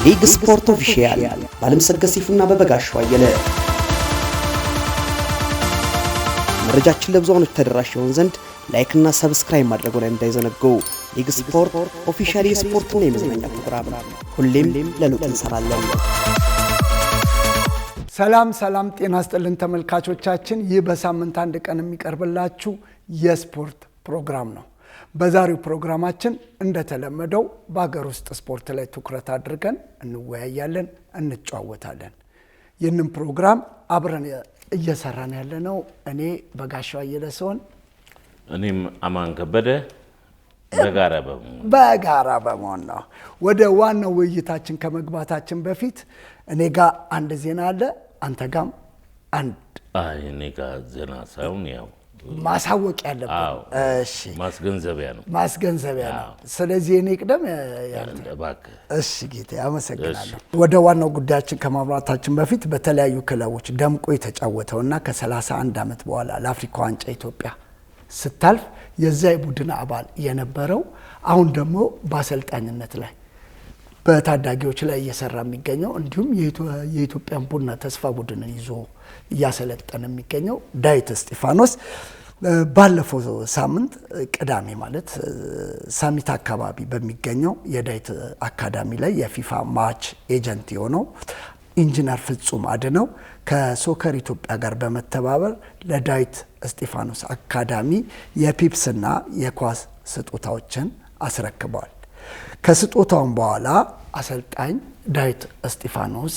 ሊግ ስፖርት ኦፊሻል ባለምሰገድ ሲፉና በበጋሻው አየለ መረጃችን ለብዙዎች ተደራሽ ይሆን ዘንድ ላይክ እና ሰብስክራይብ ማድረጉን እንዳይዘነጉ። ሊግ ስፖርት ኦፊሻል የስፖርትና የመዝናኛ ፕሮግራም ሁሌም ለለውጥ እንሰራለን። ሰላም ጤና ይስጥልን ተመልካቾቻችን፣ ይህ በሳምንት አንድ ቀን የሚቀርብላችሁ የስፖርት ፕሮግራም ነው። በዛሬው ፕሮግራማችን እንደተለመደው በአገር ውስጥ ስፖርት ላይ ትኩረት አድርገን እንወያያለን፣ እንጫወታለን። ይህንን ፕሮግራም አብረን እየሰራን ያለነው እኔ በጋሻው አየለ ሲሆን እኔም አማን ከበደ በጋራ በመሆን ነው። ወደ ዋናው ውይይታችን ከመግባታችን በፊት እኔ ጋር አንድ ዜና አለ፣ አንተ ጋርም አንድ እኔ ጋር ዜና ሳይሆን ያው ማሳወቅ ያለበት እሺ ማስገንዘቢያ ነው። ስለዚህ እኔ ቅደም እባክህ። እሺ ጌታ አመሰግናለሁ። ወደ ዋናው ጉዳያችን ከማምራታችን በፊት በተለያዩ ክለቦች ደምቆ የተጫወተውና ከ31 ዓመት በኋላ ለአፍሪካ ዋንጫ ኢትዮጵያ ስታልፍ የዛ ቡድን አባል የነበረው አሁን ደግሞ በአሰልጣኝነት ላይ በታዳጊዎች ላይ እየሰራ የሚገኘው እንዲሁም የኢትዮጵያን ቡና ተስፋ ቡድንን ይዞ እያሰለጠነ የሚገኘው ዳዊት እስጢፋኖስ ባለፈው ሳምንት ቅዳሜ ማለት ሳሚት አካባቢ በሚገኘው የዳዊት አካዳሚ ላይ የፊፋ ማች ኤጀንት የሆነው ኢንጂነር ፍጹም አድነው ከሶከር ኢትዮጵያ ጋር በመተባበር ለዳዊት እስጢፋኖስ አካዳሚ የፒፕስና የኳስ ስጦታዎችን አስረክበዋል። ከስጦታውን በኋላ አሰልጣኝ ዳዊት እስጢፋኖስ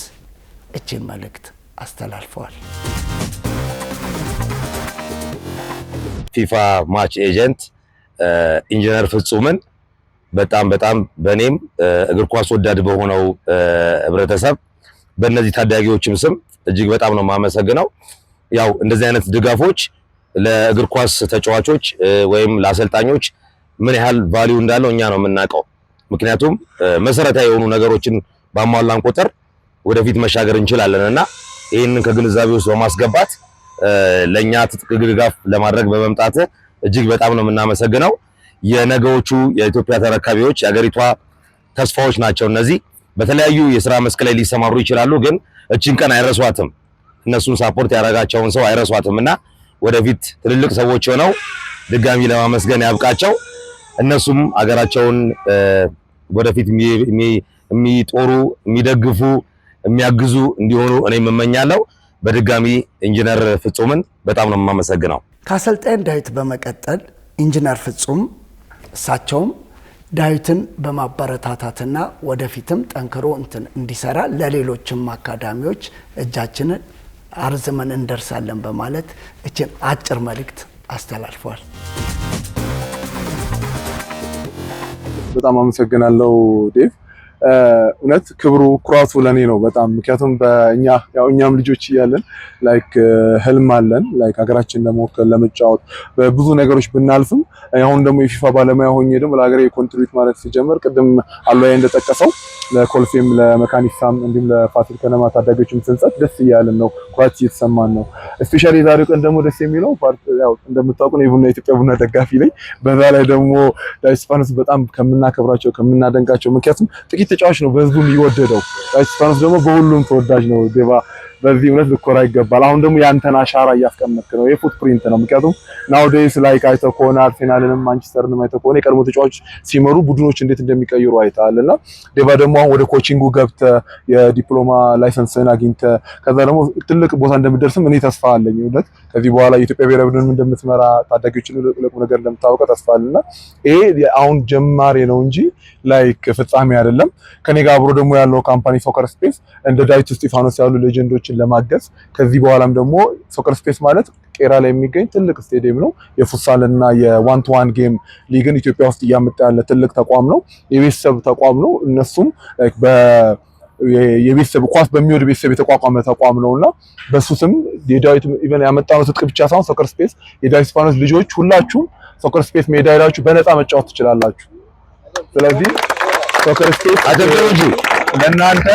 እቺን መልእክት አስተላልፈዋል። ፊፋ ማች ኤጀንት ኢንጂነር ፍጹምን በጣም በኔም እግር ኳስ ወዳድ በሆነው ህብረተሰብ በእነዚህ ታዳጊዎችም ስም እጅግ በጣም ነው የማመሰግነው። ያው እንደዚህ አይነት ድጋፎች ለእግር ኳስ ተጫዋቾች ወይም ለአሰልጣኞች ምን ያህል ቫልዩ እንዳለው እኛ ነው የምናውቀው። ምክንያቱም መሰረታዊ የሆኑ ነገሮችን ባሟላን ቁጥር ወደፊት መሻገር እንችላለንና ይሄንን ከግንዛቤ ውስጥ በማስገባት ለኛ ትጥቅ ድጋፍ ለማድረግ በመምጣት እጅግ በጣም ነው የምናመሰግነው። የነገዎቹ የኢትዮጵያ ተረካቢዎች የአገሪቷ ተስፋዎች ናቸው እነዚህ። በተለያዩ የሥራ መስክ ላይ ሊሰማሩ ይችላሉ፣ ግን እቺን ቀን አይረሷትም። እነሱን ሳፖርት ያደረጋቸውን ሰው አይረሷትምና ወደፊት ትልልቅ ሰዎች ሆነው ድጋሚ ለማመስገን ያብቃቸው። እነሱም አገራቸውን ወደፊት የሚጦሩ የሚደግፉ የሚያግዙ እንዲሆኑ እኔም እመኛለሁ። በድጋሚ ኢንጂነር ፍጹምን በጣም ነው የማመሰግነው። ከአሰልጣኝ ዳዊት በመቀጠል ኢንጂነር ፍጹም እሳቸውም ዳዊትን በማበረታታትና ወደፊትም ጠንክሮ እንዲሰራ ለሌሎችም አካዳሚዎች እጃችንን አርዝመን እንደርሳለን በማለት እችን አጭር መልእክት አስተላልፈዋል። በጣም አመሰግናለሁ ዴቭ። እውነት ክብሩ ኩራቱ ለኔ ነው በጣም። ምክንያቱም እኛም ልጆች እያለን ላይክ ህልም አለን ላይክ ሀገራችን ለመወከል ለመጫወት በብዙ ነገሮች ብናልፍም አሁን ደግሞ የፊፋ ባለሙያ ሆኜ ደግሞ ለሀገሬ ኮንትሪቢዩት ማለት ሲጀምር ቅድም አሏያ እንደጠቀሰው ለኮልፌም ለመካኒሳም እንዲሁም ለፋሲል ከነማ ታዳጊዎችም ስንሰጥ ደስ እያለን ነው፣ ኩራት እየተሰማን ነው። ስፔሻሊ ዛሬው ቀን ደግሞ ደስ የሚለው ያው እንደምታውቁ ነው የኢትዮጵያ ቡና ደጋፊ ላይ በዛ ላይ ደግሞ ዳዊት እስጢፋኖስ በጣም ከምናከብራቸው ከምናደንቃቸው ምክንያቱም ጥቂት ተጫዋች ነው በህዝቡ የሚወደደው። ዳዊት እስጢፋኖስ ደግሞ በሁሉም ተወዳጅ ነው። ዴቫ በዚህ እውነት ልኮራ ይገባል። አሁን ደግሞ ያንተን አሻራ እያስቀመጥክ ነው፣ የፉትፕሪንት ነው። ምክንያቱም ናውዴይስ ላይክ አይተህ ከሆነ አርሴናልንም ማንቸስተርንም አይተህ ከሆነ የቀድሞ ተጫዋች ሲመሩ ቡድኖች እንዴት እንደሚቀይሩ አይተሃልና ዴቫ ደግሞ አሁን ወደ ኮቺንጉ ገብተህ የዲፕሎማ ላይሰንስን አግኝተህ ከዛ ደግሞ ትልቅ ቦታ እንደምትደርስም እኔ ተስፋ አለኝ። እውነት ከዚህ በኋላ የኢትዮጵያ ብሔራዊ ቡድንን እንደምትመራ ታዳጊዎችን ለቁም ነገር እንደምታውቀው ተስፋ አለና ይሄ አሁን ጀማሪ ነው እንጂ ላይክ ፍጻሜ አይደለም። ከኔ ጋር አብሮ ደግሞ ያለው ካምፓኒ ሶከር ስፔስ እንደ ዳዊት እስጢፋኖስ ያሉ ሌጀንዶችን ለማገዝ ከዚህ በኋላም ደግሞ ሶከር ስፔስ ማለት ቄራ ላይ የሚገኝ ትልቅ ስቴዲየም ነው። የፉትሳልና የዋን ቱ ዋን ጌም ሊግን ኢትዮጵያ ውስጥ እያመጣ ያለ ትልቅ ተቋም ነው። የቤተሰብ ተቋም ነው። እነሱም ላይክ የቤተሰብ ኳስ በሚወድ ቤተሰብ የተቋቋመ ተቋም ነውና በሱ ስም የዳዊት ኢቨን ያመጣው ትጥቅ ብቻ ሳይሆን ሶከር ስፔስ የዳዊት እስጢፋኖስ ልጆች ሁላችሁም ሶከር ስፔስ ሜዳ ሄዳችሁ በነፃ መጫወት ትችላላችሁ። ስለዚህ ሶከር ስፔስ አደረጁ ለእናንተ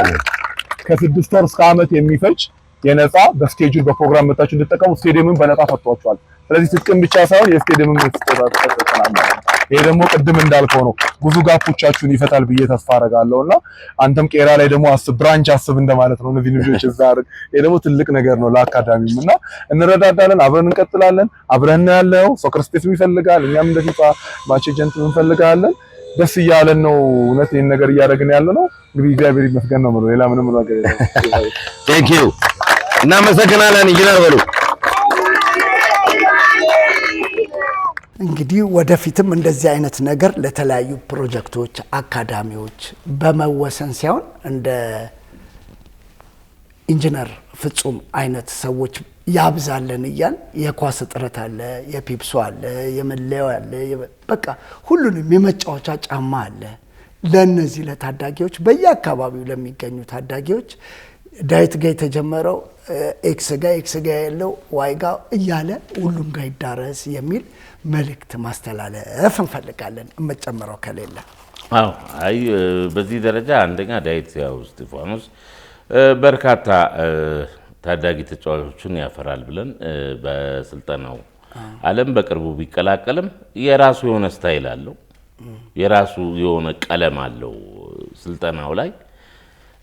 ከ6 ወር እስከ ዓመት የሚፈጅ የነፃ በስኬጁል በፕሮግራም መጣችሁ እንድትጠቀሙ ስቴዲየምን በነፃ ፈቷቸዋል። ስለዚህ ትጥቅም ብቻ ሳይሆን የስቴዲየም ስጦታ ተሰጥተናል። ይሄ ደግሞ ቅድም እንዳልከው ነው ብዙ ጋፖቻችሁን ይፈታል ብዬ ተስፋ አደርጋለሁና አንተም ቄራ ላይ ደግሞ ብራንች አስብ እንደማለት ነው። እነዚህ ልጆች እዛ አድርግ። ይሄ ደግሞ ትልቅ ነገር ነው ለአካዳሚም እና እንረዳዳለን፣ አብረን እንቀጥላለን። አብረን ያለው ሶከር ስቴትም ይፈልጋል፣ እኛም እንደ ፊፋ ማች ኤጀንት እንፈልጋለን። ደስ እያለን ነው እውነት ይሄን ነገር እያደረግን ያለ ነው። እንግዲህ እግዚአብሔር ይመስገን ነው ማለት ሌላ ምንም ነገር የለም። ቴንክ ዩ እናመሰግናለን ኢንጂነር በሉ። እንግዲህ ወደፊትም እንደዚህ አይነት ነገር ለተለያዩ ፕሮጀክቶች፣ አካዳሚዎች በመወሰን ሳይሆን እንደ ኢንጂነር ፍጹም አይነት ሰዎች ያብዛለን እያል የኳስ እጥረት አለ፣ የፒፕሶ አለ፣ የመለያው አለ፣ በቃ ሁሉንም የመጫወቻ ጫማ አለ። ለነዚህ ለታዳጊዎች በየአካባቢው ለሚገኙ ታዳጊዎች ዳዊት ጋር የተጀመረው ኤክስ ጋር ያለው ዋይ ጋር እያለ ሁሉም ጋር ይዳረስ የሚል መልእክት ማስተላለፍ እንፈልጋለን። የምጨምረው ከሌለ? አዎ፣ አይ በዚህ ደረጃ አንደኛ ዳዊት ያው እስጢፋኖስ በርካታ ታዳጊ ተጫዋቾችን ያፈራል ብለን በስልጠናው ዓለም በቅርቡ ቢቀላቀልም የራሱ የሆነ ስታይል አለው፣ የራሱ የሆነ ቀለም አለው ስልጠናው ላይ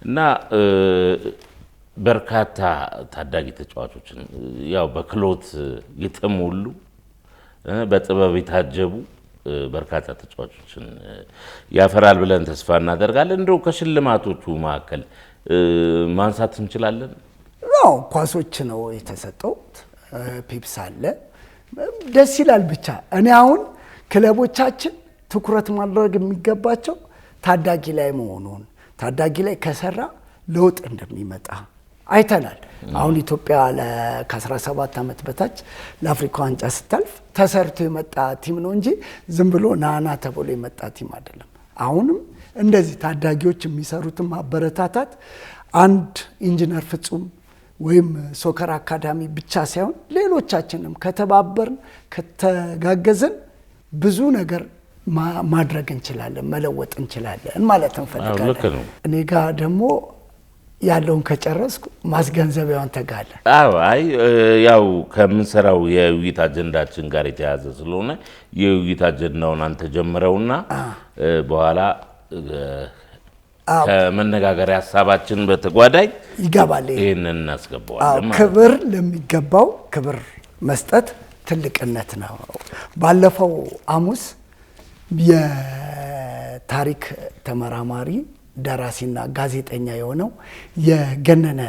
እና በርካታ ታዳጊ ተጫዋቾችን ያው በክሎት የተሞሉ በጥበብ የታጀቡ በርካታ ተጫዋቾችን ያፈራል ብለን ተስፋ እናደርጋለን። እንደው ከሽልማቶቹ መካከል ማንሳት እንችላለን? ያው ኳሶች ነው የተሰጠው፣ ፒፕስ አለ፣ ደስ ይላል። ብቻ እኔ አሁን ክለቦቻችን ትኩረት ማድረግ የሚገባቸው ታዳጊ ላይ መሆኑን፣ ታዳጊ ላይ ከሰራ ለውጥ እንደሚመጣ አይተናል። አሁን ኢትዮጵያ ከ17 ዓመት በታች ለአፍሪካ ዋንጫ ስታልፍ ተሰርቶ የመጣ ቲም ነው እንጂ ዝም ብሎ ናና ተብሎ የመጣ ቲም አይደለም። አሁንም እንደዚህ ታዳጊዎች የሚሰሩትን ማበረታታት አንድ ኢንጂነር ፍጹም ወይም ሶከር አካዳሚ ብቻ ሳይሆን ሌሎቻችንም ከተባበርን ከተጋገዝን ብዙ ነገር ማድረግ እንችላለን፣ መለወጥ እንችላለን ማለት እንፈልጋለን። እኔ ጋር ደግሞ ያለውን ከጨረስኩ ማስገንዘቢያውን ተጋለ። አዎ፣ አይ ያው ከምንሰራው የውይይት አጀንዳችን ጋር የተያዘ ስለሆነ የውይይት አጀንዳውን አንተ ጀምረውና በኋላ ከመነጋገሪያ ሀሳባችን በተጓዳኝ ይገባል። ይሄንን እናስገባዋለን። ክብር ለሚገባው ክብር መስጠት ትልቅነት ነው። ባለፈው ሐሙስ የታሪክ ተመራማሪ ደራሲና ጋዜጠኛ የሆነው የገነነ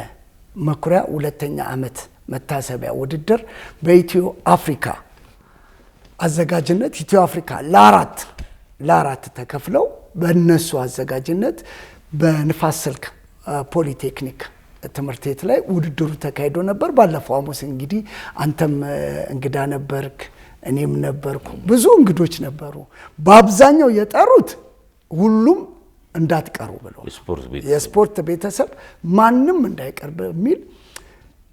መኩሪያ 2ኛ ዓመት መታሰቢያ ውድድር በኢትዮ አፍሪካ አዘጋጅነት ኢትዮ አፍሪካ ለአራት ተከፍለው በእነሱ አዘጋጅነት በንፋስ ስልክ ፖሊቴክኒክ ትምህርት ቤት ላይ ውድድሩ ተካሂዶ ነበር። ባለፈው ሐሙስ እንግዲህ አንተም እንግዳ ነበርክ፣ እኔም ነበርኩ፣ ብዙ እንግዶች ነበሩ። በአብዛኛው የጠሩት ሁሉም እንዳትቀሩ ብለው የስፖርት ቤተሰብ ማንም እንዳይቀር በሚል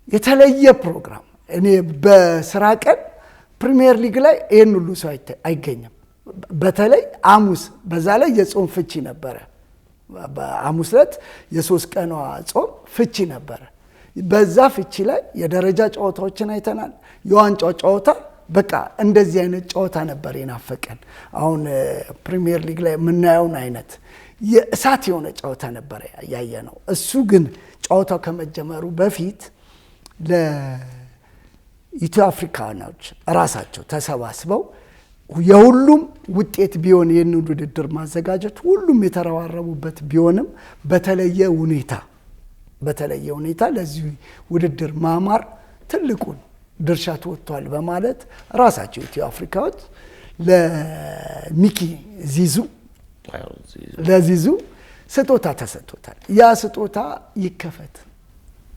የተለየ ፕሮግራም። እኔ በስራ ቀን ፕሪሚየር ሊግ ላይ ይሄን ሁሉ ሰው አይገኝም። በተለይ ሐሙስ በዛ ላይ የጾም ፍቺ ነበረ። በሐሙስ ዕለት የ3 ቀኗ ጾም ፍቺ ነበረ። በዛ ፍቺ ላይ የደረጃ ጨዋታዎችን አይተናል። የዋንጫው ጨዋታ በቃ እንደዚህ አይነት ጨዋታ ነበር የናፈቀን። አሁን ፕሪሚየር ሊግ ላይ የምናየውን አይነት የእሳት የሆነ ጨዋታ ነበር ያየነው። እሱ ግን ጨዋታው ከመጀመሩ በፊት ለኢትዮ አፍሪካኖች ራሳቸው ተሰባስበው የሁሉም ውጤት ቢሆን ይህን ውድድር ማዘጋጀት ሁሉም የተረባረቡበት ቢሆንም በተለየ ሁኔታ ለዚህ ውድድር ማማር ትልቁን ድርሻ ተወጥቷል በማለት ራሳቸው ኢትዮ አፍሪካዎች ለሚኪ ለዚዙ ስጦታ ተሰጥቶታል። ያ ስጦታ ይከፈት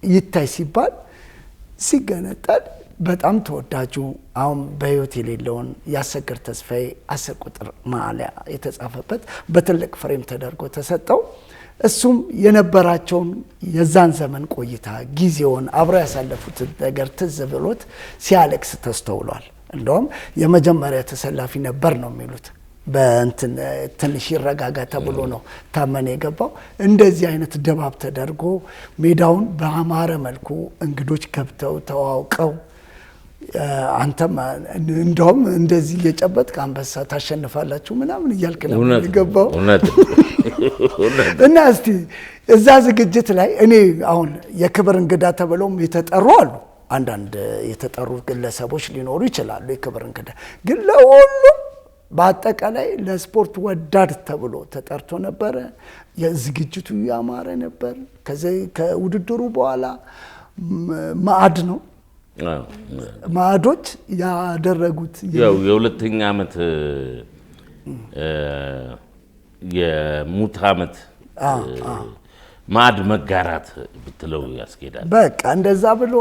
ይታይ ሲባል ሲገነጠል በጣም ተወዳጁ አሁን በህይወት የሌለውን ያሰገር ተስፋዬ 10 ቁጥር ማሊያ የተጻፈበት በትልቅ ፍሬም ተደርጎ ተሰጠው። እሱም የነበራቸውን የዛን ዘመን ቆይታ ጊዜውን አብረው ያሳለፉት ነገር ትዝ ብሎት ሲያለቅስ ተስተውሏል። እንደውም የመጀመሪያ ተሰላፊ ነበር ነው የሚሉት። በእንትን ትንሽ ይረጋጋ ተብሎ ነው ታመነ የገባው። እንደዚህ አይነት ድባብ ተደርጎ ሜዳውን በአማረ መልኩ እንግዶች ገብተው ተዋውቀው አንተም እንደውም እንደዚህ እየጨበጥክ አንበሳ ታሸንፋላችሁ ምናምን እያልክ ነበር የገባው። እና እስቲ እዛ ዝግጅት ላይ እኔ አሁን የክብር እንግዳ ተብለውም የተጠሩ አሉ። አንዳንድ የተጠሩ ግለሰቦች ሊኖሩ ይችላሉ የክብር እንግዳ። ግን ለሁሉም በአጠቃላይ ለስፖርት ወዳድ ተብሎ ተጠርቶ ነበረ። የዝግጅቱ ያማረ ነበር። ከውድድሩ በኋላ ማዕድ ነው ማዕዶች ያደረጉት ያው የሁለተኛ ዓመት የሙት ዓመት ማዕድ መጋራት ብትለው ያስኬዳል። በቃ እንደዛ ብሎ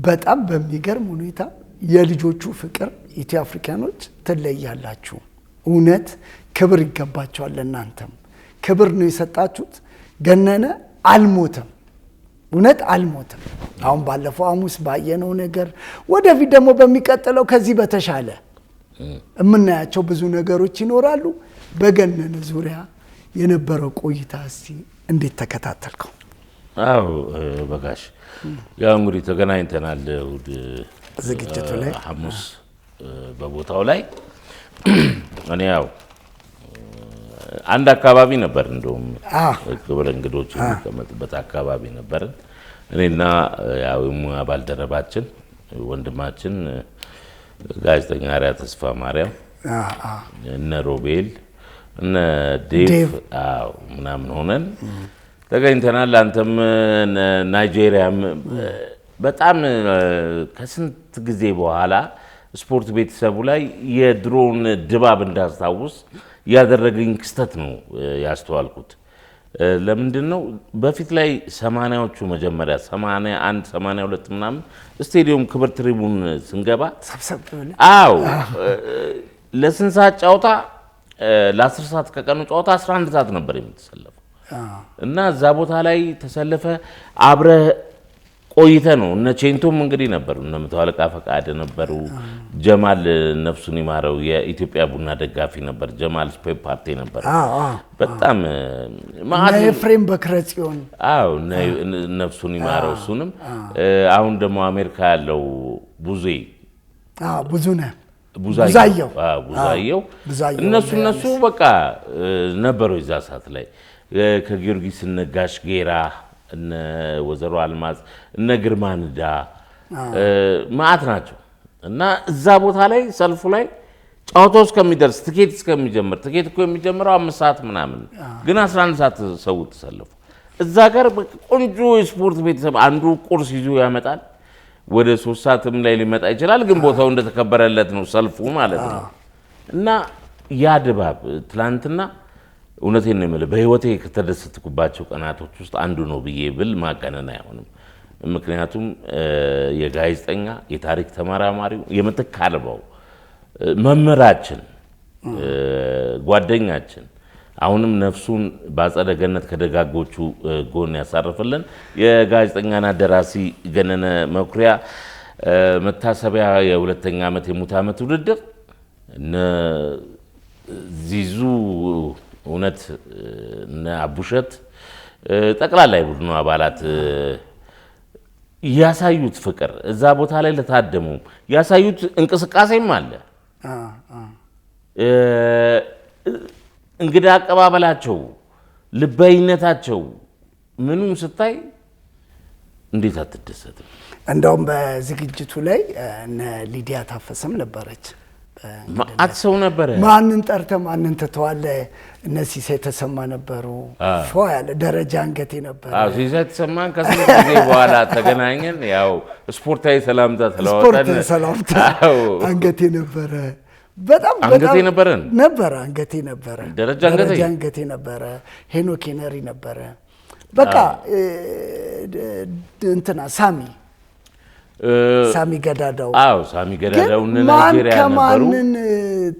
በጣም በሚገርም ሁኔታ የልጆቹ ፍቅር ኢትዮ አፍሪካኖች ትለያላችሁ። እውነት ክብር ይገባቸዋል። እናንተም ክብር ነው የሰጣችሁት። ገነነ አልሞተም፣ እውነት አልሞተም። አሁን ባለፈው ሐሙስ ባየነው ነገር ወደፊት ደግሞ በሚቀጥለው ከዚህ በተሻለ የምናያቸው ብዙ ነገሮች ይኖራሉ። በገነነ ዙሪያ የነበረው ቆይታ እስቲ እንዴት ተከታተልከው? አዎ በጋሽ ያው እንግዲህ ተገናኝተናል እሑድ ዝግጅቱ ላይ ሐሙስ በቦታው ላይ እኔ ያው አንድ አካባቢ ነበር እንደውም ክብር እንግዶች የሚቀመጡበት አካባቢ ነበር። እኔና ያው ሙያ ባልደረባችን ወንድማችን ጋዜጠኛ አርያ ተስፋ ማርያም እነ ሮቤል እነ ዴቭ ምናምን ሆነን ተገኝተናል። አንተም ናይጄሪያም በጣም ከስንት ጊዜ በኋላ ስፖርት ቤተሰቡ ላይ የድሮውን ድባብ እንዳስታውስ ያደረገኝ ክስተት ነው ያስተዋልኩት። ለምንድን ነው በፊት ላይ 80ዎቹ መጀመሪያ 81 82 ምናምን ስቴዲየም ክብር ትሪቡን ስንገባ ሰብሰብ ብለ ለስንት ሰዓት ጨዋታ ለ10 ሰዓት ከቀኑ ጨዋታ 11 ሰዓት ነበር የምትሰለፈው እና እዛ ቦታ ላይ ተሰለፈ አብረ ቆይተ ነው። እነ ቼንቶም እንግዲህ ነበሩ፣ እነ መቶ አለቃ ፈቃደ ነበሩ። ጀማል ነፍሱን ይማረው የኢትዮጵያ ቡና ደጋፊ ነበር። ጀማል ስፔር ፓርቲ ነበር። በጣም ኤፍሬም በክረጽዮን ነፍሱን ይማረው እሱንም። አሁን ደግሞ አሜሪካ ያለው ቡዛየው እነሱ በቃ ነበሩ እዛ ሰዓት ላይ ከጊዮርጊስ እነ ጋሽ ጌራ እነ ወዘሮ አልማዝ እነ ግርማ ንዳ ማዕት ናቸው። እና እዛ ቦታ ላይ ሰልፉ ላይ ጨዋታው እስከሚደርስ ትኬት እስከሚጀምር ትኬት እኮ የሚጀምረው 5 ሰዓት ምናምን ግን 11 ሰዓት ሰው ተሰለፉ። እዛ ጋር ቆንጆ የስፖርት ቤተሰብ አንዱ ቁርስ ይዞ ያመጣል። ወደ 3 ሰዓትም ላይ ሊመጣ ይችላል፣ ግን ቦታው እንደተከበረለት ነው ሰልፉ ማለት ነው። እና ያ ድባብ ትላንትና እውነቴን ነው የምልህ በህይወቴ ከተደሰትኩባቸው ቀናቶች ውስጥ አንዱ ነው ብዬ ብል ማጋነን አይሆንም። ምክንያቱም የጋዜጠኛ የታሪክ ተመራማሪው የምትክ አልባው መምህራችን ጓደኛችን አሁንም ነፍሱን በአጸደ ገነት ከደጋጎቹ ጎን ያሳርፍልን የጋዜጠኛና ደራሲ ገነነ መኩሪያ መታሰቢያ የሁለተኛ ዓመት የሙት ዓመት ውድድር ዚዙ እውነት እነ አቡሸት ጠቅላላ የቡድኑ አባላት ያሳዩት ፍቅር እዛ ቦታ ላይ ለታደሙ ያሳዩት እንቅስቃሴም አለ። እንግዳ አቀባበላቸው፣ ልባይነታቸው ምኑም ስታይ እንዴት አትደሰትም? እንደውም በዝግጅቱ ላይ እነ ሊዲያ ታፈሰም ነበረች። ማአት ሰው ነበረ። ማንን ጠርተ ማንን ተተዋለ? እነ ሲሳይ ተሰማ ነበሩ። ያለ ደረጃ አንገቴ ነበረ። ሲሳይ ተሰማን ከስንት ጊዜ በኋላ ተገናኘን። ያው ስፖርታዊ ሰላምታ ተለዋወጠን። አንገቴ ነበረ። በጣም አንገቴ ነበረ። ደረጃ አንገቴ ነበረ። ሄኖክ ኬነሪ ነበረ። በቃ እንትና ሳሚ ገዳዳው ሳሚ ገዳዳው እነ ናይጄሪያ ነበሩ። ከማንን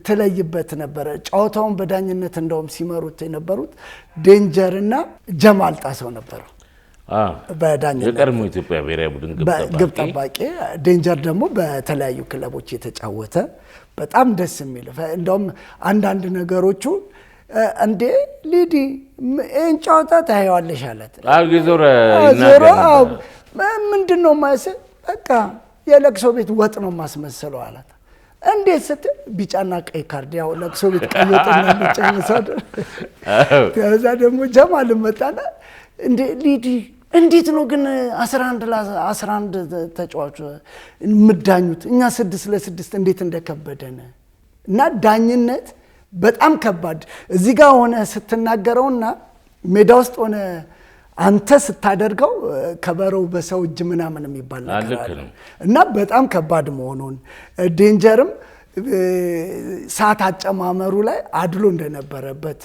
ትለይበት ነበረ? ጨዋታውን በዳኝነት እንደውም ሲመሩት የነበሩት ዴንጀር እና ጀማል ጣሰው ነበሩ። በዳኝነት የቀድሞ ኢትዮጵያ ብሔራዊ ቡድን ግብ ጠባቂ ዴንጀር ደግሞ በተለያዩ ክለቦች የተጫወተ በጣም ደስ የሚል እንደውም አንዳንድ ነገሮቹ እንዴ ሊዲ እን ጨዋታ ታየዋለሽ አለት ዞረ ምንድነው ማለት በቃ የለቅሶ ቤት ወጥ ነው ማስመሰለው አላት። እንዴት ስትል ቢጫና ቀይ ካርድ ያው ለቅሶ ቤት ቀይ ወጥና ቢጫ መሰለ። ከዛ ደግሞ ጀማል መጣና እንዴ ሊዲ እንዴት ነው ግን 11 ተጫዋች ምዳኙት እኛ 6-6 እንዴት እንደከበደን እና ዳኝነት በጣም ከባድ እዚህ ጋር ሆነ ስትናገረውና ሜዳ ውስጥ ሆነ አንተ ስታደርገው ከበረው በሰው እጅ ምናምን የሚባል ነገር አለ እና በጣም ከባድ መሆኑን ዴንጀርም ሰዓት አጨማመሩ ላይ አድሎ እንደነበረበት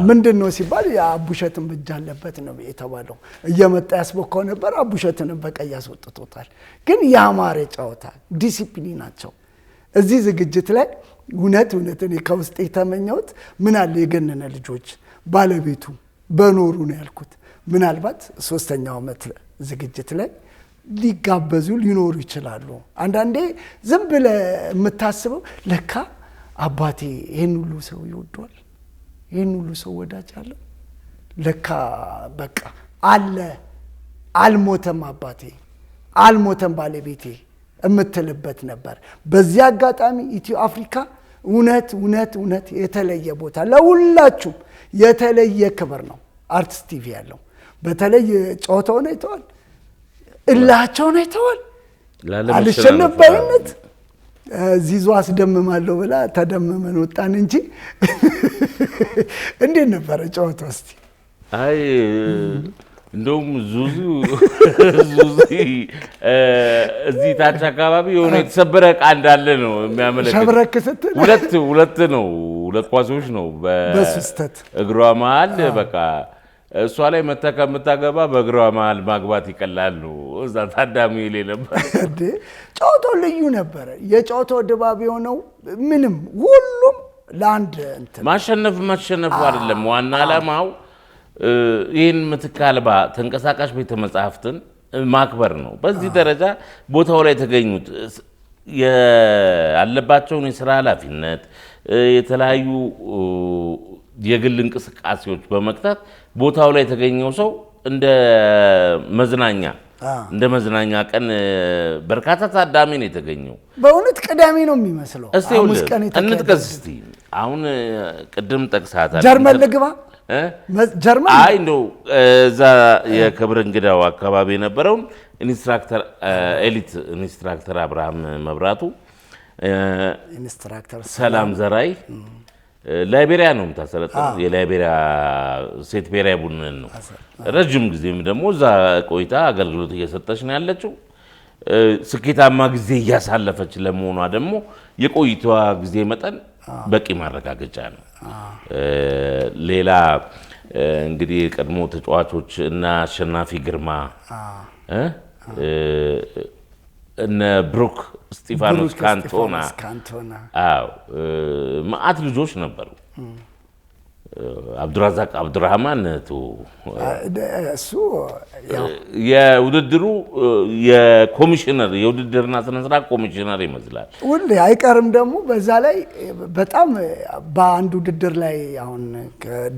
ምንድነው ሲባል ያቡሸትን እጅ አለበት ነው የተባለው። እየመጣ ያስቦካው ነበር አቡሸትን በቀይ ያስወጥቶታል። ግን ያማረ ጨዋታ ዲሲፕሊን ናቸው። እዚህ ዝግጅት ላይ እውነት እኔ ከውስጥ የተመኘሁት ምን አለ የገነነ ልጆች ባለቤቱ በኖሩ ነው ያልኩት። ምናልባት 3ኛው ዓመት ዝግጅት ላይ ሊጋበዙ ሊኖሩ ይችላሉ። አንዳንዴ ዝም ብለህ የምታስበው ለካ አባቴ ይሄን ሁሉ ሰው ይወደዋል፣ ይሄን ሁሉ ሰው ወዳጅ አለ፣ ለካ በቃ አለ አልሞተም አባቴ አልሞተም ባለቤቴ እምትልበት ነበር። በዚህ አጋጣሚ ኢትዮ አፍሪካ እውነት የተለየ ቦታ ለሁላችሁም የተለየ ክብር ነው አርቲስት ቲቪ ያለው። በተለይ ጨዋታውን አይተዋል፣ እላቸውን አይተዋል። አልሸነፍ ባይነት ዚዞ አስደምማለሁ ብላ ተደመመን ወጣን እንጂ እንዴት ነበር ጨዋታው? እስቲ አይ እንደውም ዙዙ እዚህ ታች አካባቢ የሆነ የተሰበረ ዕቃ እንዳለ ነው የሚያመለክት። ሸብረክ ስትል ሁለት ኳሶች ነው በስስተት እግሯ መሀል በቃ እሷ ላይ መተከምታገባ በእግሯ መሀል ማግባት ይቀላል ነው። እዛ ታዳሚ ላይ ነበር። ጨዋታው ልዩ ነበር። የጨዋታው ድባብ የሆነው ምንም ሁሉም ለአንድ እንትን ማሸነፍ አይደለም ዋና ዓላማው ይህን ምትክ አልባ ተንቀሳቃሽ ቤተ መጻሕፍትን ማክበር ነው። በዚህ ደረጃ ቦታው ላይ የተገኙት ያለባቸውን የሥራ ኃላፊነት የተለያዩ የግል እንቅስቃሴዎች በመክታት ቦታው ላይ የተገኘው ሰው እንደ መዝናኛ ቀን በርካታ ታዳሚ ነው የተገኘው። በእውነት ቅዳሜ ነው የሚመስለው። ሐሙስ ቀን እንጥቀስ እስቲ። አሁን ቅድም ጠቅሳታል። ጀርመን ልግባ ጀርመን አይ እንደው እዛ የክብር እንግዳው አካባቢ የነበረውን ኢንስትራክተር ኤሊት ኢንስትራክተር አብርሃም መብራቱ፣ ኢንስትራክተር ሰላም ዘራይ ላይቤሪያ ነው የምታሰለጥነው። የላይቤሪያ ሴት ብሔራዊ ቡድን ነው። ረጅም ጊዜም ደግሞ እዛ ቆይታ አገልግሎት እየሰጠች ነው ያለችው። ስኬታማ ጊዜ እያሳለፈች ለመሆኗ ደግሞ የቆይታዋ ጊዜ መጠን በቂ ማረጋገጫ ነው። ሌላ እንግዲህ የቀድሞ ተጫዋቾች እና አሸናፊ ግርማ እነ ብሩክ ስቲፋኖስ ካንቶና ማአት ልጆች ነበሩ። አብዱራዛቅ አብዱራህማን እሱ የውድድሩ የኮሚሽነር የውድድርና ስነ ስርዓት ኮሚሽነር ይመስላል። ሁሌ አይቀርም ደግሞ በዛ ላይ በጣም በአንድ ውድድር ላይ አሁን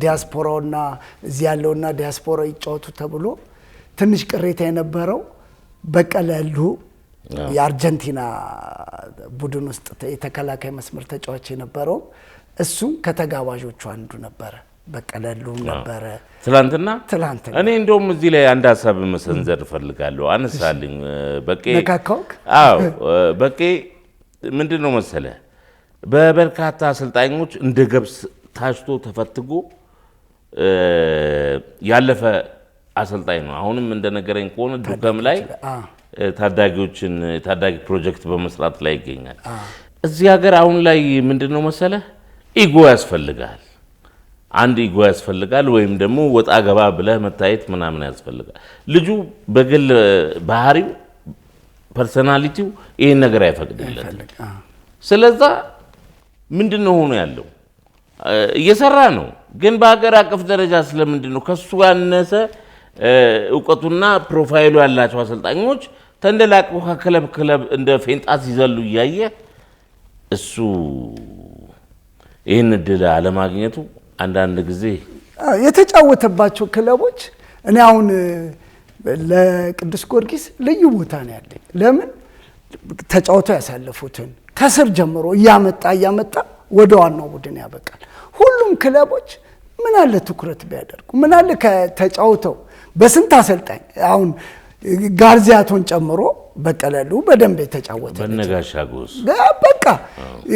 ዲያስፖራውና እዚህ ያለውና ዲያስፖራው ይጫወቱ ተብሎ ትንሽ ቅሬታ የነበረው በቀለ ያሉ የአርጀንቲና ቡድን ውስጥ የተከላካይ መስመር ተጫዋች የነበረው እሱ ከተጋባዦቹ አንዱ ነበረ። በቀለሉ ነበረ ትላንትና እኔ እንደውም እዚህ ላይ አንድ ሐሳብ መሰንዘር ፈልጋለሁ። አነሳልኝ በቄ ነካካውክ? አዎ በቄ ምንድነው መሰለ በበርካታ አሰልጣኞች እንደ ገብስ ታሽቶ ተፈትጎ ያለፈ አሰልጣኝ ነው። አሁንም እንደነገረኝ ከሆነ ዱከም ላይ ታዳጊ ፕሮጀክት በመስራት ላይ ይገኛል። እዚህ ሀገር አሁን ላይ ምንድነው መሰለ ኢጎ ያስፈልጋል። አንድ ኢጎ ያስፈልጋል ወይም ደግሞ ወጣ ገባ ብለህ መታየት ምናምን ያስፈልጋል። ልጁ በግል ባህሪው ፐርሰናሊቲው ይሄን ነገር አይፈቅድለትም። ስለዚህ ምንድነው ሆኖ ያለው እየሰራ ነው። ግን በሀገር አቀፍ ደረጃ ስለምንድነው ከሱ ያነሰ እውቀቱና ፕሮፋይሉ ያላቸው አሰልጣኞች ተንደላቀው ከክለብ እንደ ፌንጣስ ይዘሉ እያየ እሱ ይህን እድል አለማግኘቱ አንዳንድ ጊዜ የተጫወተባቸው ክለቦች እኔ አሁን ለቅዱስ ጊዮርጊስ ልዩ ቦታ ነው ያለኝ። ለምን ተጫውተው ያሳለፉትን ከስር ጀምሮ እያመጣ ወደ ዋናው ቡድን ያበቃል። ሁሉም ክለቦች ምን አለ ትኩረት ቢያደርጉ፣ ምን አለ ከተጫውተው በስንት አሰልጣኝ አሁን ጋርዚያቶን ጨምሮ በቀለሉ በደንብ የተጫወተ በነጋሻጎስ በቃ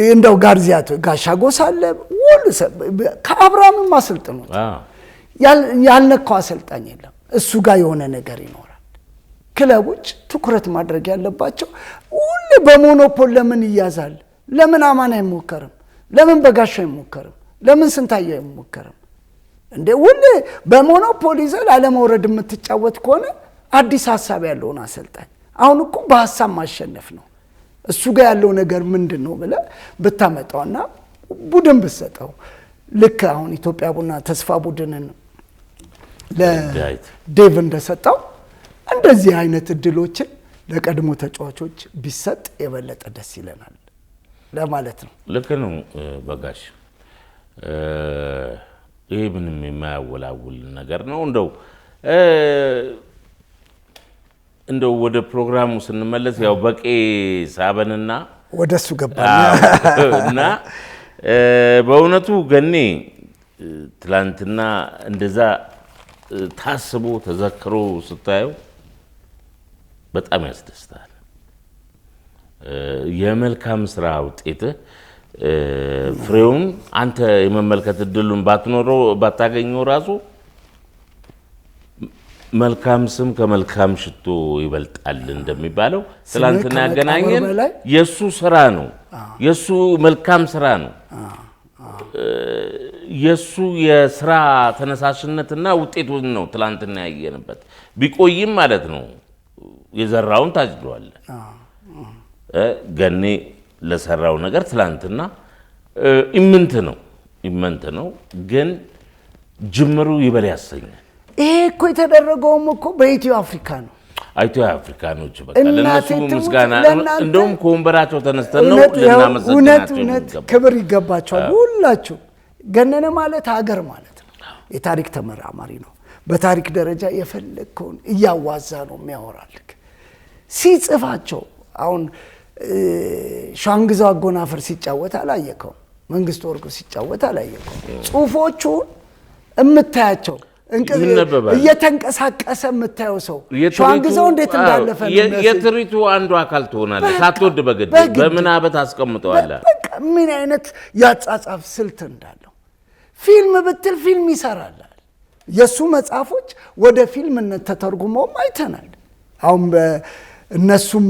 እንደው ጋርዚያቶ ጋሻጎስ አለ ሁሉ ከአብርሃምም አሰልጥኖት ያልነካው አሰልጣኝ የለም። እሱ ጋር የሆነ ነገር ይኖራል። ክለቦች ትኩረት ማድረግ ያለባቸው ሁሉ በሞኖፖል ለምን ይያዛል? ለምን አማን አይሞከርም? ለምን በጋሻው አይሞከርም? ለምን ስንታየው አይሞከርም? እንደ ሁሉ በሞኖፖል ይዘህ ላለመውረድ የምትጫወት ከሆነ አዲስ ሐሳብ ያለውን አሰልጣኝ አሁን እኮ በሐሳብ ማሸነፍ ነው። እሱ ጋር ያለው ነገር ምንድነው ብለህ ብታመጣውና ቡድን ብትሰጠው ልክ አሁን ኢትዮጵያ ቡና ተስፋ ቡድንን ለዴቭ እንደሰጠው እንደዚህ አይነት እድሎችን ለቀድሞ ተጫዋቾች ቢሰጥ የበለጠ ደስ ይለናል ለማለት ነው። ልክ ነው በጋሽ። ይሄ ምንም የማያወላውል ነገር ነው። እንደው ወደ ፕሮግራሙ ስንመለስ ያው በቄ ሳበንና ወደሱ ገባን እና በእውነቱ ገኔ ትላንትና እንደዛ ታስቦ ተዘክሮ ስታየው በጣም ያስደስታል። የመልካም ስራ ውጤት ፍሬውን አንተ የመመልከት እድሉን ባታገኘው ራሱ መልካም ስም ከመልካም ሽቶ ይበልጣል እንደሚባለው ትላንትና ያገናኘን የሱ ስራ ነው። የሱ መልካም ስራ ነው። የሱ የስራ ተነሳሽነትና ውጤቱን ነው ትላንትና ያየንበት። ቢቆይም ማለት ነው የዘራውን ታጭዷል። ገኔ ለሰራው ነገር ትላንትና ኢምንት ነው፣ ግን ጅምሩ ይበል ያሰኛል። ይሄ እኮ የተደረገውም እኮ በኢትዮ አፍሪካ ነው። ኢትዮ አፍሪካኖች በቃ ለነሱ ምስጋና እንደውም ከወንበራቸው ተነስተን ነው ለናመሰግናቸው ነው። ክብር ይገባቸዋል ሁላችሁ። ገነነ ማለት ሀገር ማለት ነው። የታሪክ ተመራማሪ ነው። በታሪክ ደረጃ የፈለግከውን እያዋዛ ነው የሚያወራልክ። ሲጽፋቸው አሁን ሻንግዛው አጎናፍር ሲጫወት አላየከው? መንግስቱ ወርቁ ሲጫወት አላየከው? ጽሁፎቹን እምታያቸው እየተንቀሳቀሰ የምታየው ሰው ሻንግዛው እንዴት እንዳለፈ የትሪቱ አንዱ አካል ትሆናለህ። ሳትወድ በግድ በምናበት አስቀምጠዋለህ። በቃ ምን አይነት ያጻጻፍ ስልት እንዳለው ፊልም ብትል ፊልም ይሰራል። የሱ መጽሐፎች ወደ ፊልምነት ተተርጉመውም አይተናል። አሁን እነሱም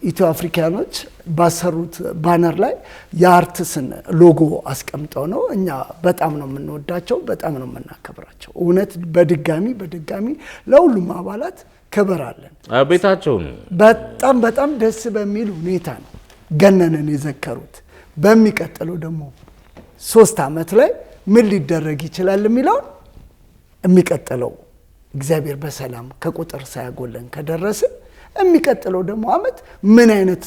ኢትዮ አፍሪካኖች ባሰሩት ባነር ላይ የአርትስን ሎጎ አስቀምጠው ነው። እኛ በጣም ነው የምንወዳቸው፣ በጣም ነው የምናከብራቸው። እውነት በድጋሚ ለሁሉም አባላት ክብር አለን። ቤታቸው ነው። በጣም ደስ በሚል ሁኔታ ነው ገነነን የዘከሩት። በሚቀጥለው ደግሞ 3 ዓመት ላይ ምን ሊደረግ ይችላል የሚለውን የሚቀጥለው እግዚአብሔር በሰላም ከቁጥር ሳያጎለን ከደረሰ የሚቀጥለው ደግሞ አመት ምን አይነት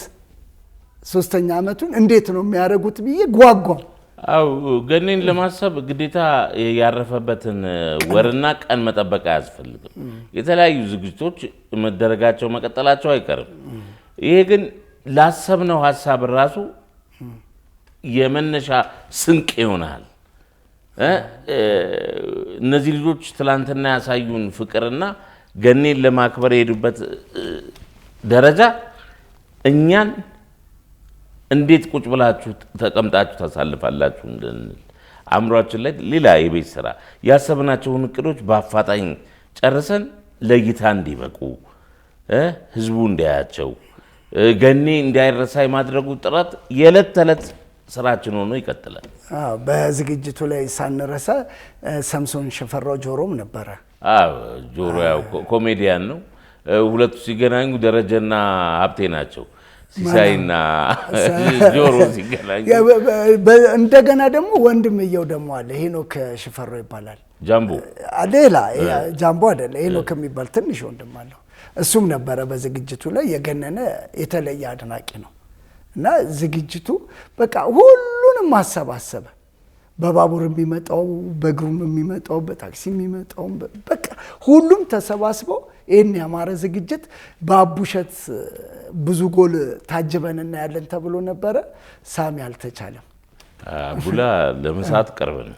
3ኛ አመቱን እንዴት ነው የሚያደርጉት ብዬ ጓጓ። አው ገኔን ለማሰብ ግዴታ ያረፈበትን ወርና ቀን መጠበቅ አያስፈልግም። የተለያዩ ዝግጅቶች መደረጋቸው መቀጠላቸው አይቀርም። ይሄ ግን ላሰብነው ሐሳብ ራሱ የመነሻ ስንቅ ይሆናል። እነዚህ ልጆች ትላንትና ያሳዩን ፍቅርና ገኔን ለማክበር የሄዱበት ደረጃ እኛን እንዴት ቁጭ ብላችሁ ተቀምጣችሁ ታሳልፋላችሁ እንድንል አእምሯችን ላይ ሌላ የቤት ስራ ያሰብናቸውን እቅዶች በአፋጣኝ ጨርሰን ለእይታ እንዲበቁ ህዝቡ እንዲያያቸው ገኔ እንዳይረሳ የማድረጉ ጥረት የዕለት ተዕለት ስራችን ሆኖ ይቀጥላል። በዝግጅቱ ላይ ሳንረሳ ሰምሶን ሽፈራው ጆሮም ነበረ። ጆሮ ያው ኮሜዲያን ነው። ሁለቱ ሲገናኙ ደረጀና ሀብቴ ናቸው። ሲሳይና ጆሮ ሲገናኙ እንደገና ደግሞ ወንድምየው ደግሞ አለ። ሄኖክ ሽፈራው ይባላል። ጃምቦ ሌላ ጃምቦ አይደለ፣ ሄኖክ የሚባል ትንሽ ወንድም አለው። እሱም ነበረ በዝግጅቱ ላይ። የገነነ የተለየ አድናቂ ነው እና ዝግጅቱ በቃ ሁሉንም ማሰባሰበ። በባቡር የሚመጣው፣ በእግሩም የሚመጣው፣ በታክሲ የሚመጣው በቃ ሁሉም ተሰባስበው ይህን ያማረ ዝግጅት በአቡሸት ብዙ ጎል ታጅበን እናያለን ተብሎ ነበረ። ሳሚ አልተቻለም። አቡላ ለመሳት ቅርብ ነው።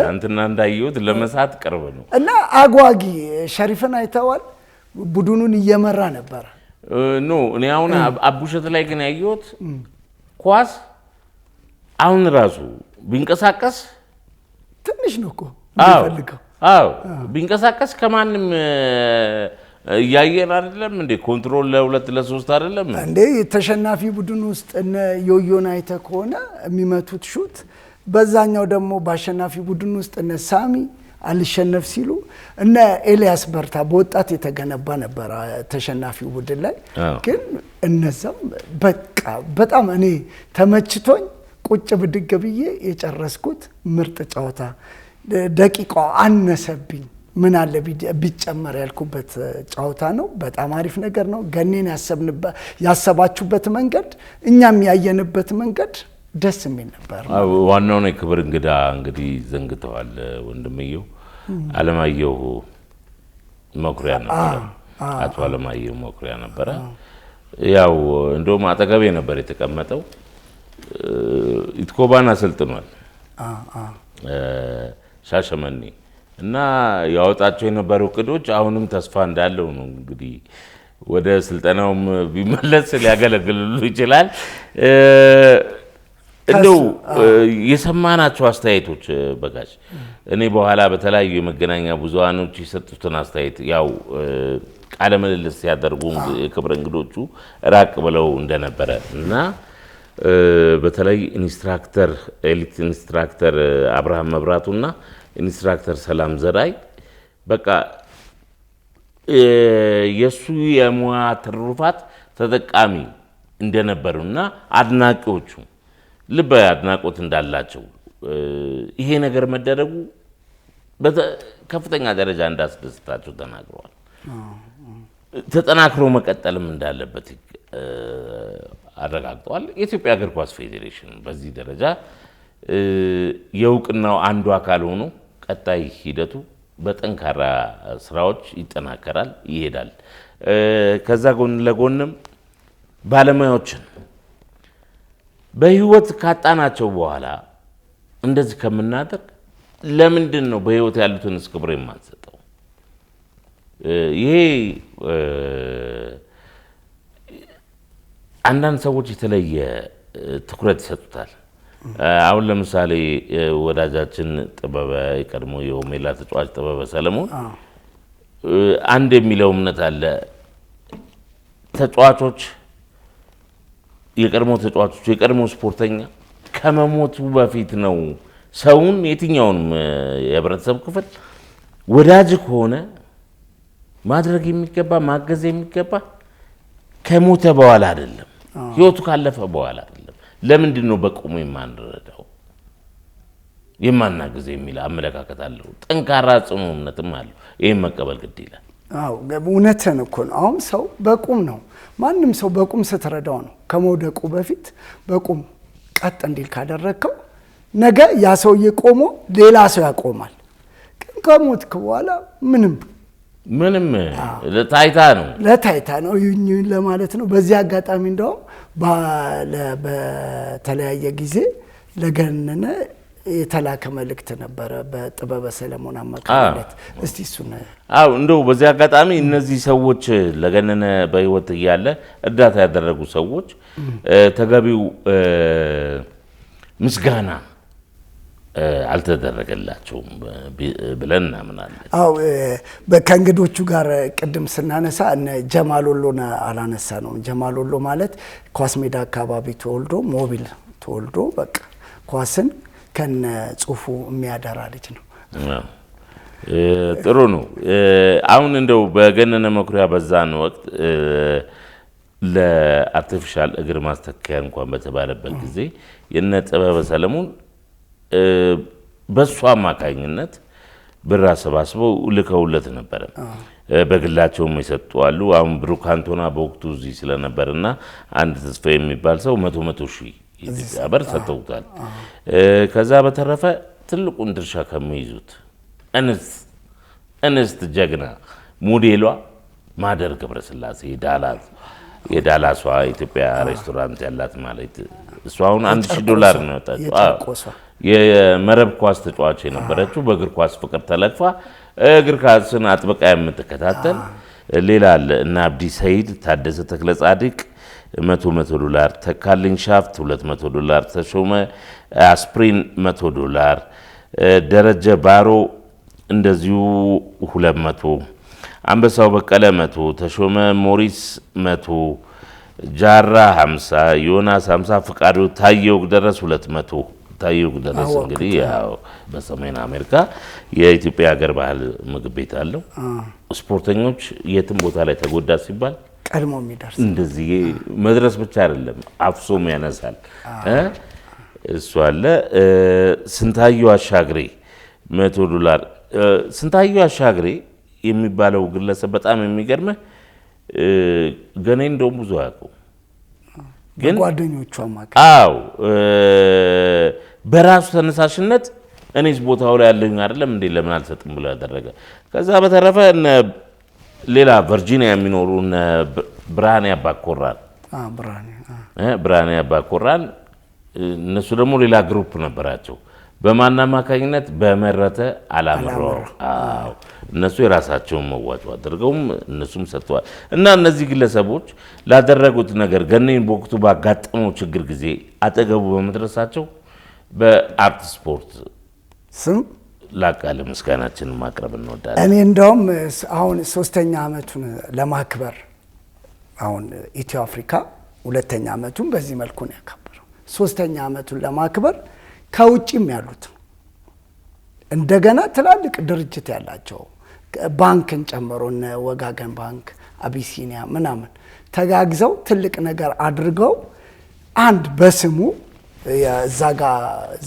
አንተና እንዳየሁት ለመሳት ቅርብ ነው እና አጓጊ ሸሪፍን አይተዋል። ቡድኑን እየመራ ነበር። ኖ እኔ አሁን አቡሸት ላይ ግን ያየሁት ኳስ አሁን ራሱ ቢንቀሳቀስ ትንሽ ነው እኮ የሚፈልገው። አዎ ቢንቀሳቀስ ከማንም ያየን አይደለም እንዴ? ኮንትሮል ለሁለት ለሶስት አይደለም እንዴ? ተሸናፊ ቡድን ውስጥ እነ ዮዮን አይተህ ከሆነ የሚመቱት ሹት፣ በዛኛው ደግሞ በአሸናፊ ቡድን ውስጥ እነ ሳሚ አልሸነፍ ሲሉ እነ ኤልያስ በርታ በወጣት የተገነባ ነበር ተሸናፊው ቡድን ላይ። ግን እነዛም በቃ በጣም እኔ ተመችቶኝ ቁጭ ብድግ ብዬ የጨረስኩት ምርጥ ጨዋታ፣ ደቂቃው አነሰብኝ ምን አለ ቢጨመር ያልኩበት ጨዋታ ነው። በጣም አሪፍ ነገር ነው። ገኔን ያሰባችሁበት መንገድ እኛም ያየንበት መንገድ ደስ የሚል ነበር። ዋናው ነው ክብር እንግዳ እንግዲህ ዘንግተዋል ወንድምየው አለማየሁ መኩሪያ ነበር። አቶ አለማየሁ መኩሪያ ነበር። ያው እንደውም አጠገቤ ነበር የተቀመጠው። ኢትኮባን አሰልጥኗል ሻሸመኔ እና ያወጣቸው የነበሩ እቅዶች አሁንም ተስፋ እንዳለው ነው። እንግዲህ ወደ ስልጠናውም ቢመለስ ሊያገለግሉ ይችላል። እንደው የሰማናቸው አስተያየቶች በጋሽ እኔ በኋላ በተለያዩ የመገናኛ ብዙሃኖች የሰጡትን አስተያየት ያው ቃለ ምልልስ ሲያደርጉ የክብር እንግዶቹ ራቅ ብለው እንደነበረ እና በተለይ ኢንስትራክተር ኤሊት ኢንስትራክተር አብርሃም መብራቱና ኢንስትራክተር ሰላም ዘራይ በቃ የሱ የሙያ ትሩፋት ተጠቃሚ እንደነበሩና አድናቂዎቹ ልባዊ አድናቆት እንዳላቸው ይሄ ነገር መደረጉ ከፍተኛ ደረጃ እንዳስደስታቸው ተናግረዋል። ተጠናክሮ መቀጠልም እንዳለበት አረጋግጠዋል። የኢትዮጵያ እግር ኳስ ፌዴሬሽን በዚህ ደረጃ የእውቅናው አንዱ አካል ሆኖ ቀጣይ ሂደቱ በጠንካራ ስራዎች ይጠናከራል ይሄዳል። ከዛ ጎን ለጎንም ባለሙያዎችን በህይወት ካጣናቸው በኋላ እንደዚህ ከምናደርግ ለምንድን ነው በህይወት ያሉትን ክብር የማንሰጠው? ይሄ አንዳንድ ሰዎች የተለየ ትኩረት ይሰጡታል። አሁን ለምሳሌ ወዳጃችን ጥበበ የቀድሞ የሆሜላ ተጫዋች ጥበበ ሰለሞን አንድ የሚለው እምነት አለ። ተጫዋቾች የቀድሞ ተጫዋቾች የቀድሞ ስፖርተኛ ከመሞቱ በፊት ነው ሰውን የትኛውንም የህብረተሰብ ክፍል ወዳጅ ከሆነ ማድረግ የሚገባ ማገዝ የሚገባ ከሞተ በኋላ አይደለም፣ ህይወቱ ካለፈ በኋላ አይደለም። ለምንድን ነው በቁሙ የማንረዳው የማናገዝ የሚል አመለካከት አለው። ጠንካራ ጽኑ እምነትም አለው። ይሄን መቀበል ግድ ይላል። አዎ እውነትን እኮ ነው። አሁን ሰው በቁም ነው ማንም ሰው በቁም ስትረዳው ነው ከመውደቁ በፊት በቁም ቀጥ እንዲል ካደረከው ነገ ያ ሰውዬ ቆሞ ሌላ ሰው ያቆማል። ግን ከሞትክ በኋላ ምንም ለታይታ ነው ለማለት ነው። በዚህ አጋጣሚ እንደውም በተለያየ ጊዜ ለገነነ የተላከ መልእክት ነበረ በጥበበ ሰለሞን አማካኝነት። እስቲ እሱን እንደው በዚህ አጋጣሚ እነዚህ ሰዎች ለገነነ በህይወት እያለ እርዳታ ያደረጉ ሰዎች ተገቢው ምስጋና አልተደረገላቸውም ብለን እናምናለን። ከእንግዶቹ ጋር ቅድም ስናነሳ እነ ጀማል ወሎን አላነሳ ነው። ጀማል ወሎ ማለት ኳስ ሜዳ አካባቢ ተወልዶ ሞቢል ተወልዶ በቃ ኳስን ከነ ጽሁፉ የሚያደራ ልጅ ነው። ጥሩ ነው። አሁን እንደው በገነነ መኩሪያ በዛን ወቅት ለአርቲፊሻል እግር ማስተካከያ እንኳን በተባለበት ጊዜ የነ ጥበበ ሰለሞን በሱ አማካኝነት ብር አሰባስበው ልከውለት ነበረ። በግላቸውም የሰጡ አሉ። አሁን ብሩክ አንቶና በወቅቱ እዚህ ስለነበርና አንድ ተስፋ የሚባል ሰው 100 ሺህ ኢትዮጵያ ብር ሰጥተውታል። ከዛ በተረፈ ትልቁን ድርሻ ከሚይዙት እንስት ጀግና ሞዴሏ ማደር ገብረስላሴ ዳላስ የዳላሷ ኢትዮጵያ ሬስቶራንት ያላት ማለት እሷ አሁን $1000 ነው ያወጣችው። የመረብ ኳስ ተጫዋች የነበረችው በእግር ኳስ ፍቅር ተለክፋ እግር ኳስን አጥብቃ የምትከታተል ሌላ አለ እና አብዲ ሰይድ ታደሰ ተክለ ጻድቅ $100 ተካልኝ ሻፍት $200 ተሾመ አስፕሪን $100 ደረጀ ባሮ እንደዚሁ 200 አንበሳው በቀለ 100 ተሾመ ሞሪስ 100 ጃራ 50 ዮናስ 50 ፍቃዱ ታየው ደረስ 200 ታየው ደረስ እንግዲህ ያው በሰሜን አሜሪካ የኢትዮጵያ ሀገር ባህል ምግብ ቤት አለው። ስፖርተኞች የትም ቦታ ላይ ተጎዳ ሲባል ቀድሞ የሚደርስ እንደዚህ መድረስ ብቻ አይደለም አፍሶም ያነሳል እሱ አለ። ስንታየው አሻግሬ $100 ስንታየው አሻግሬ የሚባለው ግለሰብ በጣም የሚገርመው ገኔ እንደውም ብዙ አያውቁም ግን ጓደኞቹ አማካ አው በራሱ ተነሳሽነት እኔስ ቦታው ላይ ያለኝ አይደለም እንዴ ለምን አልሰጥም ብሎ ያደረገ። ከዛ በተረፈ ሌላ ቨርጂኒያ የሚኖሩ ብራኔ አባኮራን ብራኔ አባኮራን እነሱ ደግሞ ሌላ ግሩፕ ነበራቸው። በማን አማካኝነት በመረተ አላምረው እነሱ የራሳቸውን መዋጮ አድርገውም እነሱም ሰጥተዋል። እና እነዚህ ግለሰቦች ላደረጉት ነገር ገኔን በወቅቱ ባጋጠመው ችግር ጊዜ አጠገቡ በመድረሳቸው በአርት ስፖርት ስም ላቃለ ምስጋናችንን ማቅረብ እንወዳለን። እኔ እንደውም አሁን 3ኛ ዓመቱን ለማክበር አሁን ኢትዮ አፍሪካ 2ኛ ዓመቱን በዚህ መልኩ ነው ያከበረው። 3ኛ ዓመቱን ለማክበር ከውጭም ያሉት እንደገና ትላልቅ ድርጅት ያላቸው ባንክን ጨምሮ እነ ወጋገን ባንክ አቢሲኒያ ምናምን ተጋግዘው ትልቅ ነገር አድርገው አንድ በስሙ የዛጋ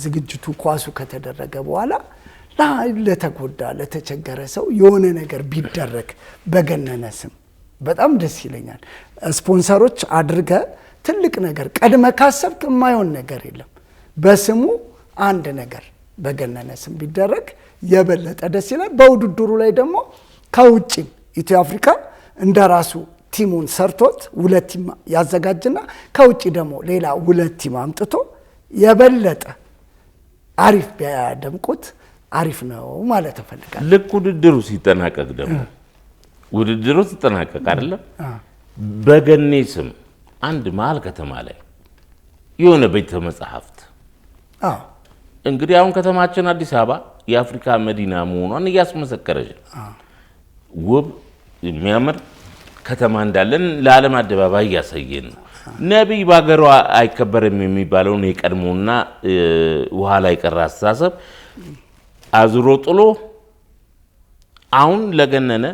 ዝግጅቱ ኳሱ ከተደረገ በኋላ ለተጎዳ ለተቸገረ ሰው የሆነ ነገር ቢደረግ በገነነ ስም በጣም ደስ ይለኛል። ስፖንሰሮች አድርገ ትልቅ ነገር ቀድመ ካሰብክ የማይሆን ነገር የለም። በስሙ አንድ ነገር በገነነ ስም ቢደረግ የበለጠ ደስ ይላል። በውድድሩ ላይ ደግሞ ከውጭ ኢትዮ አፍሪካ እንደራሱ ቲሙን ሰርቶት 2 ቲም ያዘጋጅና ከውጭ ደግሞ ሌላ 2 ቲም አምጥቶ የበለጠ አሪፍ ቢያደምቁት አሪፍ ነው ማለት ተፈልጋል። ልክ ውድድሩ ሲጠናቀቅ ደግሞ ውድድሩ ሲጠናቀቅ አይደለም በገኔ ስም አንድ መሀል ከተማ ላይ የሆነ ቤተ መጻሕፍት እንግዲህ አሁን ከተማችን አዲስ አበባ የአፍሪካ መዲና መሆኗን እያስመሰከረች ውብ የሚያምር ከተማ እንዳለን ለዓለም አደባባይ እያሳየን ነው። ነቢይ ባገሯ አይከበርም የሚባለውን የቀድሞና ውሃ ላይ ቀረ አስተሳሰብ አዙሮ ጥሎ አሁን ለገነነ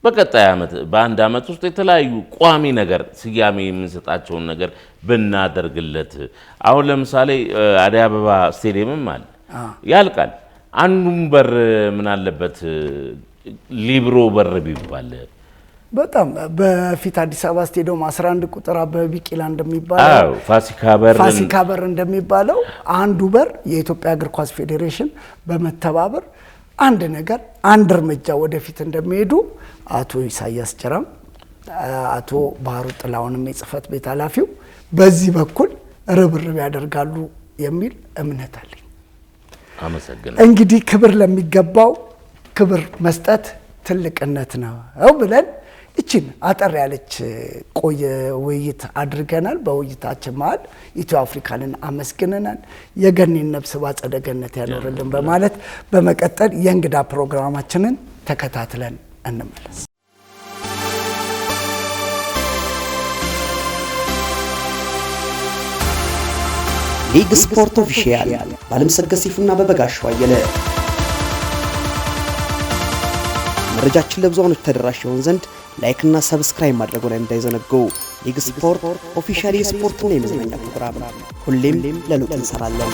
በቀጣይ ዓመት በአንድ ዓመት ውስጥ የተለያዩ ቋሚ ነገር ስያሜ የምንሰጣቸውን ነገር ብናደርግለት አሁን ለምሳሌ አዲስ አበባ ስቴዲየምም አለ ያልቃል። አንዱም በር ምን አለበት ሊብሮ በር ቢባል በጣም በፊት አዲስ አበባ ስቴዲየም 11 ቁጥር አበበ ቢቂላ እንደሚባለው ፋሲካ በር እንደሚባለው አንዱ በር የኢትዮጵያ እግር ኳስ ፌዴሬሽን በመተባበር አንድ ነገር አንድ እርምጃ ወደፊት እንደሚሄዱ አቶ ኢሳያስ ጀራም አቶ ባህሩ ጥላውንም የጽህፈት ቤት ኃላፊው በዚህ በኩል ርብርብ ያደርጋሉ የሚል እምነት አለኝ። አመሰግናለሁ። እንግዲህ ክብር ለሚገባው ክብር መስጠት ትልቅነት ነው ብለን እቺን አጠር ያለች ውይይት አድርገናል። በውይይታችን መሃል ኢትዮ አፍሪካንን አመስግነናል። የገኔን ነፍስ ባጸደ ገነት ያኖርልን በማለት በመቀጠል የእንግዳ ፕሮግራማችንን ተከታትለን እንመለስ። ሊግ ስፖርት ኦፊሻል ባለምሰገድ ሲፉና በበጋሻው አየለ መረጃችን ለብዙዎች ተደራሽ ይሆን ዘንድ ላይክ እና ሰብስክራይብ ማድረጉን እንዳይዘነጉ። ሊግ ስፖርት ኦፊሻል የስፖርትና የመዝናኛ ፕሮግራም ሁሌም ለለውጥ እንሰራለን።